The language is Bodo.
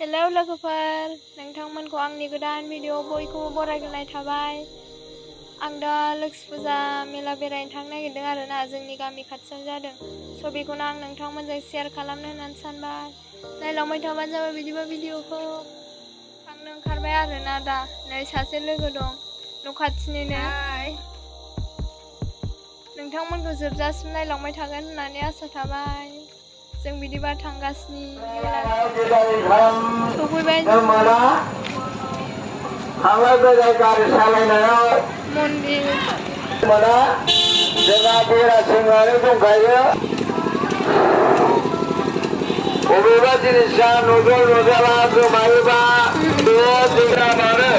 हेलौ लोगोफोर, नोंथांमोनखौ आंनि गोदान भिडिअ बयखौबो बरायग्रोनाय थाबाय। आं दा लक्ष्मी पुजा मेला बेरायनो थांनो नागिरदों आरोना, जोंनि गामि खाथियावनो जादों। स' बेखौनो आं नोंथांमोनजों शेयार खालामनो होननानै सानबाय। नायलांबाय थाबानो जाबाय बिदिबा भिडिअखौ। थांनो ओंखारबाय आरोना दा। नै सासे लोगो दं न' खाथिनिनो। नोंथांमोनखौ जोबजासिम नायलांबाय थागोन होननानै आसा थाबाय। जों बिदिबा थांगासिनो सफैबाय थांलाय फैलाय गारि सालायनायाव मन्दिर मोना जोंहा बेरासिमानो दंखायो। बबेबा जिनिसा नुजाला गोमायोबा बेयो जोंना मानो